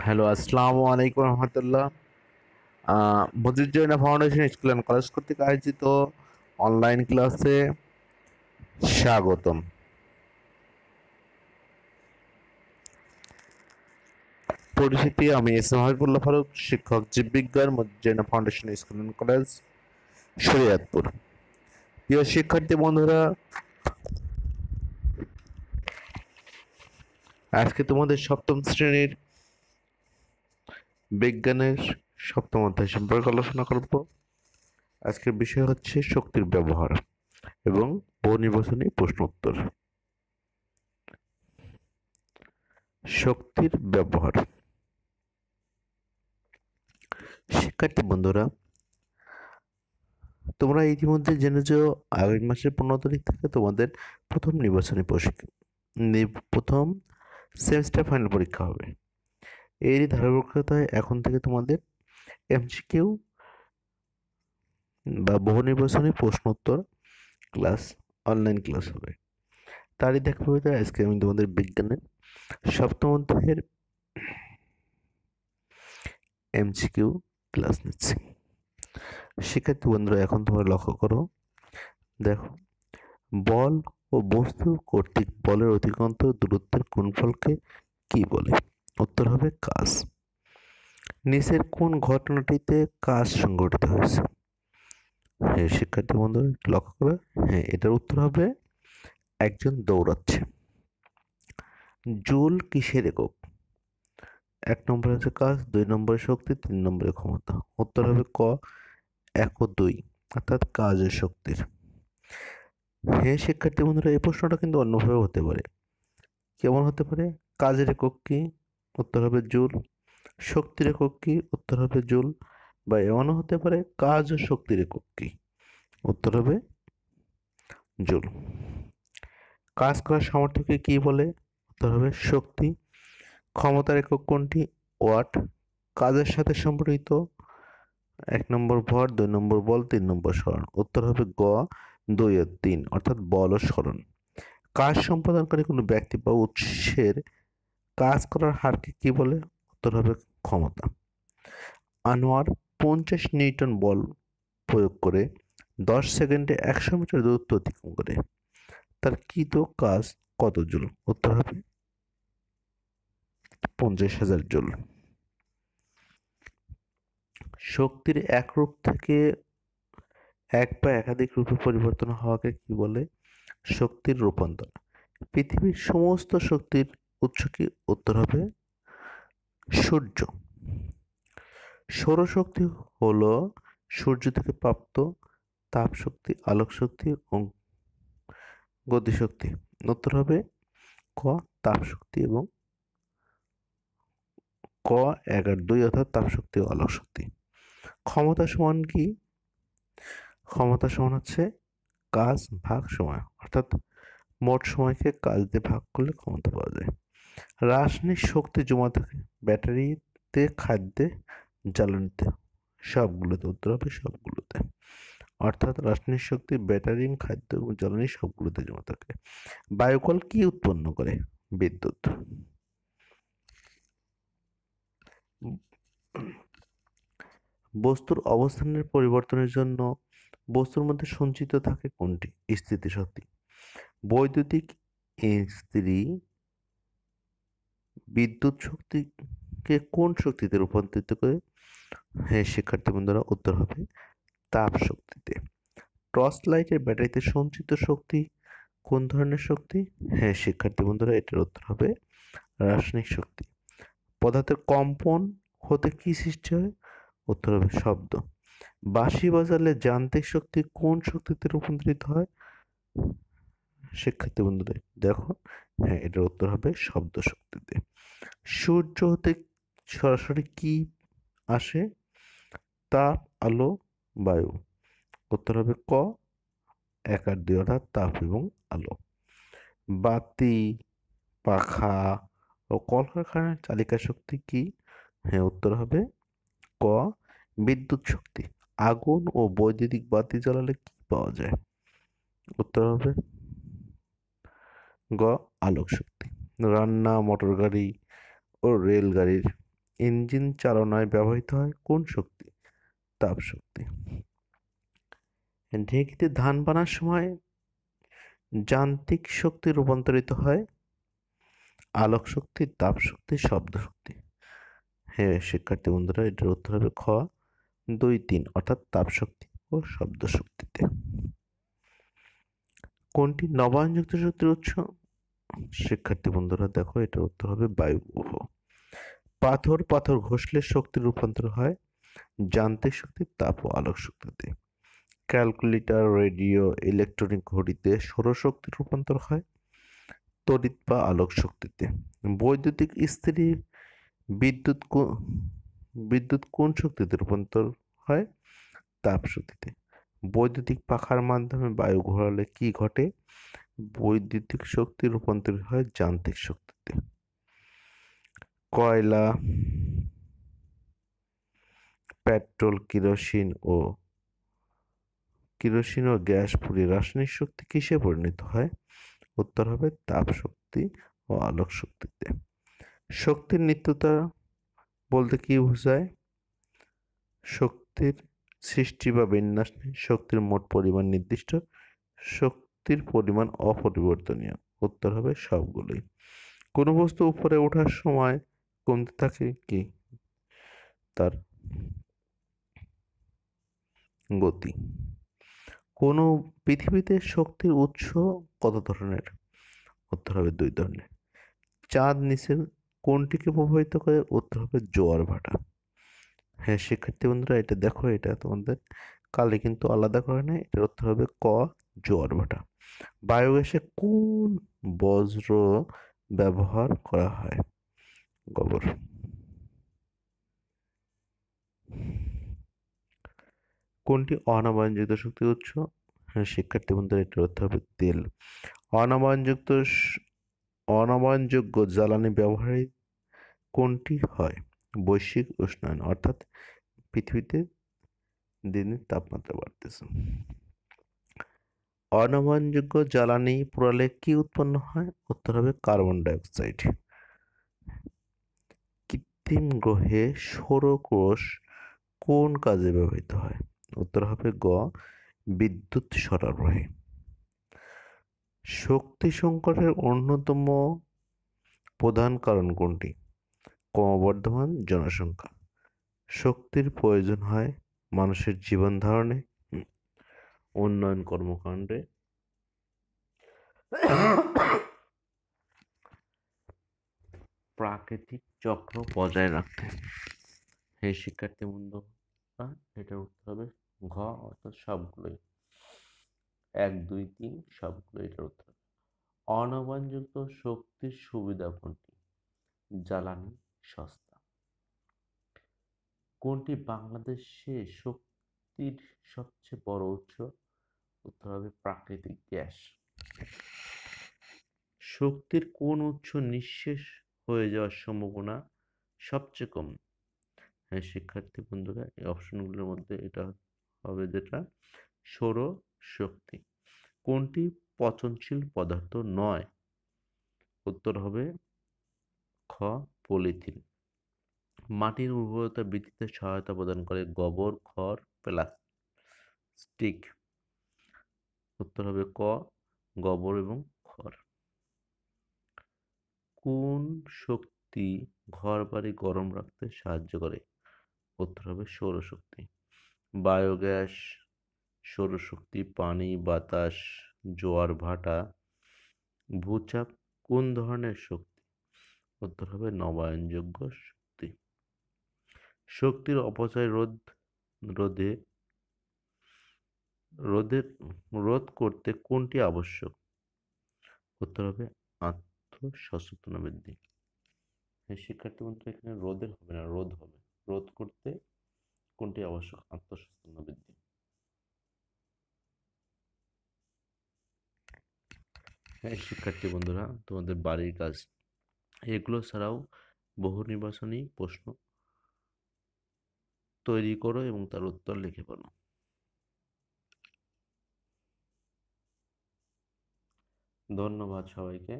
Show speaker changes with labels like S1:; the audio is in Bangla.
S1: হ্যালো, আসসালামু আলাইকুম রহমতুল্লাহ। Majid foundation school and college কর্তৃক আয়োজিত অনলাইন ক্লাসে স্বাগতম। পরিচিতি, আমি এস এম হাবিবুল্লাহ ফারুক, শিক্ষক জীববিজ্ঞান, Majid foundation school and college, Shariatpur. প্রিয় শিক্ষার্থী বন্ধুরা, আজকে তোমাদের সপ্তম শ্রেণীর বিজ্ঞানের সপ্তম অধ্যায় সম্পর্কে আলোচনা করব। আজকের বিষয় হচ্ছে শক্তির ব্যবহার এবং বহুনির্বাচনী প্রশ্ন উত্তর। শক্তির ব্যবহার। শিক্ষার্থী বন্ধুরা, তোমরা ইতিমধ্যে জেনেছ আগামী মাসের 15 তারিখ থেকে তোমাদের প্রথম নির্বাচনী প্রথম সেমিস্টার ফাইনাল পরীক্ষা হবে। এরই ধারাবাহিকতায় এখন থেকে তোমাদের এমসিকিউ বা বহু নির্বাচনী প্রশ্নোত্তর ক্লাস অনলাইন ক্লাস হবে। তারই ধারাবাহিকতায় আজকে আমি তোমাদের বিজ্ঞানের সপ্তম অধ্যায়ের এমসিকিউ ক্লাস নিচ্ছি। শিক্ষার্থী বন্ধুরা, এখন তোমরা লক্ষ্য করো, দেখো, বল ও বস্তু কর্তৃক বলের অধিকন্তর দূরত্বের গুণফলকে কি বলে? উত্তর হবে কাজ। নিচের কোন ঘটনাটিতে কাজ সংঘটিত হয়েছে? হ্যাঁ শিক্ষার্থী বন্ধুরা, লক্ষ্য করে, হ্যাঁ এটার উত্তর হবে একজন দৌড়াচ্ছে। জুল কিসের একক? 1 নম্বরে আছে কাজ, 2 নম্বরে শক্তি, 3 নম্বরে ক্ষমতা। উত্তর হবে ক 1 ও 2, অর্থাৎ কাজ ও শক্তির। হ্যাঁ শিক্ষার্থী বন্ধুরা, এই প্রশ্নটা কিন্তু অন্যভাবে হতে পারে। কেমন হতে পারে? কাজের একক কি? উত্তর হবে জুল। শক্তির একক কি? উত্তর হবে জুল। বা এমনও হতে পারে কাজ ও শক্তির একক কি? উত্তর হবে জুল। কাজ করার সামর্থ্যকে কি বলে? উত্তর হবে শক্তি। ক্ষমতার একক কোনটি? ওয়াট। কাজের সাথে সম্পর্কিত 1 নম্বর ভর, 2 নম্বর বল, 3 নম্বর সরণ। উত্তর হবে গ 2 ও 3, অর্থাৎ বল ও সরণ। কাজ সম্পাদনকারী কোনো ব্যক্তি বা উৎসের কাজ করার হারকে কি বলে? উত্তর হবে ক্ষমতা। আনোয়ার 50 নিউটন বল প্রয়োগ করে 10 সেকেন্ডে 100 মিটার দূরত্ব অতিক্রম করে। তার কৃত কাজ কত জুল? উত্তর হবে 50,000 জুল। শক্তির এক রূপ থেকে এক বা একাধিক রূপে পরিবর্তন হওয়াকে কি বলে? শক্তির রূপান্তর। পৃথিবীর সমস্ত শক্তির উৎস কি? উত্তর হবে সূর্য। সৌরশক্তি হলো সূর্য থেকে প্রাপ্ত তাপ শক্তি, আলোক শক্তি ও গতিশক্তি। উত্তর হবে ক তাপ শক্তি এবং ক 1 আর 2, অর্থাৎ তাপ শক্তি ও আলোক শক্তি। ক্ষমতা সমান কি? ক্ষমতা সমান হচ্ছে কাজ ভাগ সময়, অর্থাৎ মোট সময়কে কাজ দিয়ে ভাগ করলে ক্ষমতা পাওয়া যায়। রাসায়নিক শক্তি জমা থাকে ব্যাটারিতে, খাদ্যে, জ্বালানিতে, সবগুলোতে। উত্তর হবে সবগুলোতে। অর্থাৎ রাসায়নিক শক্তি ব্যাটারি, খাদ্য এবং জ্বালানি সবগুলোতে জমা থাকে। বায়ুকল কি উৎপন্ন করে? বিদ্যুৎ। বস্তুর অবস্থানের পরিবর্তনের জন্য বস্তুর মধ্যে সঞ্চিত থাকে কোনটি? স্থিতিশক্তি। বৈদ্যুতিক ইস্ত্রি বিদ্যুৎ শক্তিকে কোন শক্তিতে রূপান্তরিত করে? হ্যাঁ শিক্ষার্থী বন্ধুরা, উত্তর হবে তাপ শক্তিতে। টর্চ লাইটের ব্যাটারিতে সঞ্চিত শক্তি কোন ধরনের শক্তি? হ্যাঁ শিক্ষার্থী বন্ধুরা, এটার উত্তর হবে রাসায়নিক শক্তি। পদার্থের কম্পন হতে কি সৃষ্টি হয়? উত্তর হবে শব্দ। বাঁশি বাজালে যান্ত্রিক শক্তি কোন শক্তিতে রূপান্তরিত হয়? শিক্ষার্থী বন্ধুরা দেখো, হ্যাঁ এটার উত্তর হবে শব্দ শক্তিতে। সূর্য হতে সরাসরি কি আসে? তাপ, আলো, বায়ু। উত্তর হবে ক 1 আর 2, অর্থাৎ তাপ এবং আলো। বাতি, পাখা ও কলকারখানার চালিকা শক্তি কি? হ্যাঁ উত্তর হবে ক বিদ্যুৎ শক্তি। আগুন ও বৈদ্যুতিক বাতি জ্বালালে কি পাওয়া যায়? উত্তর হবে গ আলোক শক্তি। রান্না, মোটর গাড়ি ও রেলগাড়ির ইঞ্জিন চালনায় ব্যবহৃত হয় কোন শক্তি? তাপ শক্তি। ঢেঁকিতে ধান বানার সময় যান্ত্রিক শক্তি রূপান্তরিত হয় আলোক শক্তি, তাপ শক্তি, শব্দ শক্তি। হ্যাঁ শিক্ষার্থী বন্ধুরা, এটার উত্তর হবে খ 2, 3 অর্থাৎ তাপ শক্তি ও শব্দ শক্তিতে। কোনটি নবায়নযুক্ত শক্তির উৎস? শিক্ষার্থী বন্ধুরা দেখো, এটার উত্তর হবে বায়ুপ্রবাহ। পাথর ঘষলে শক্তির রূপান্তর হয় যান্ত্রিক শক্তি, তাপ ও আলোক শক্তিতে। ক্যালকুলেটর, রেডিও, ইলেকট্রনিক ঘড়িতে সৌরশক্তির রূপান্তর হয় তড়িৎ বা আলোক শক্তিতে। বৈদ্যুতিক ইস্ত্রি বিদ্যুৎ কোন শক্তিতে রূপান্তর হয়? তাপ শক্তিতে। বৈদ্যুতিক পাখার মাধ্যমে বায়ু ঘোরালে কি ঘটে? বৈদ্যুতিক শক্তি রূপান্তরিত হয় যান্ত্রিক শক্তিতে। কয়লা, পেট্রোল, কেরোসিন ও গ্যাস পুড়িয়ে রাসায়নিক শক্তি কিসে পরিণত হয়? উত্তর হবে তাপ শক্তি ও আলোক শক্তিতে। শক্তির নিত্যতা বলতে কি বোঝায়? শক্তির সৃষ্টি বা বিন্যাস নেই, শক্তির মোট পরিমাণ নির্দিষ্ট, শক্তির পরিমাণ অপরিবর্তনীয়। উত্তর হবে সবগুলোই। কোনো বস্তু উপরে ওঠার সময় কমতে থাকে কি? তার গতি। কোনো পৃথিবীতে শক্তির উৎস কত ধরনের? উত্তর হবে 2 ধরনের। চাঁদ নিচের কোনটিকে প্রভাবিত করে? উত্তর হবে জোয়ার ভাটা। হ্যাঁ শিক্ষার্থী বন্ধুরা, এটা দেখো, এটা তোমাদের কালে কিন্তু আলাদা করে নেয়। এটার উত্তর হবে ক জোয়ার ভাটা। বায়োগ্যাসে কোন বজ্র ব্যবহার করা হয়? গোবর। কোনটি অনবায়নযুক্ত শক্তির উৎস? হ্যাঁ শিক্ষার্থী বন্ধুরা, এটার উত্তর হবে তেল। অনবায়নযুক্ত অনবায়নযোগ্য জ্বালানি ব্যবহারে কোনটি হয়? বৈশ্বিক উষ্ণায়ন, অর্থাৎ পৃথিবীতে দিনের তাপমাত্রা বাড়তেছে। অনবায়নযোগ্য জ্বালানি পোড়ালে কি উৎপন্ন হয়? উত্তর হবে কার্বন ডাই অক্সাইড। কৃত্রিম গ্রহে সৌরকোষ কোন কাজে ব্যবহৃত হয়? উত্তর হবে গ বিদ্যুৎ সরবরাহে। শক্তি সংকটের অন্যতম প্রধান কারণ কোনটি? ক্রমবর্ধমান জনসংখ্যা। শক্তির প্রয়োজন হয় মানুষের জীবন ধারণে, উন্নয়ন কর্মকাণ্ডে, প্রাকৃতিক চক্র বজায় রাখতে। হে শিক্ষার্থী বন্ধুরা, এটার উত্তর হবে ঘ অর্থাৎ সবগুলোই। 1, 2, 3 সবগুলো এটার উত্তর। অনবায়নযুক্ত শক্তির সুবিধা কোনটি? জ্বালানি সস্তা। কোনটি বাংলাদেশে শক্তির সবচেয়ে বড় উৎস? উত্তর হবে প্রাকৃতিক গ্যাস। শক্তির কোন উৎস নিঃশেষ হয়ে যাওয়ার সম্ভাবনা সবচেয়ে কম? হ্যাঁ শিক্ষার্থী বন্ধুরা, এই অপশনগুলোর মধ্যে এটা হবে যেটা সৌর শক্তি। কোনটি পচনশীল পদার্থ নয়? উত্তর হবে খ পলিথিন। মাটির উর্বরতা বৃদ্ধিতে সহায়তা প্রদান করে গোবর, খড়, প্লাস্টিক। উত্তর হবে ক গোবর এবং খড়। কোন শক্তি ঘরবাড়ি গরম রাখতে সাহায্য করে? উত্তর হবে সৌরশক্তি। বায়োগ্যাস, সৌরশক্তি, পানি, বাতাস, জোয়ার ভাটা, ভূচাপ কোন ধরনের শক্তি? উত্তর হবে নবায়নযোগ্য শক্তি। শক্তির অপচয় রোধে রোধ করতে কোনটি আবশ্যক? উত্তর হবে আত্মসচেতন বৃদ্ধি। শিক্ষার্থী বন্ধুরা, এখানে রোধের হবে না, রোধ হবে। রোধ করতে কোনটি আবশ্যক? আত্মসচেতন বৃদ্ধি। হ্যাঁ শিক্ষার্থী বন্ধুরা, তোমাদের বাড়ির কাজ এগুলো ছাড়াও বহু নির্বাচনী প্রশ্ন তৈরি করো এবং তার উত্তর লিখে ফেলো। ধন্যবাদ সবাইকে।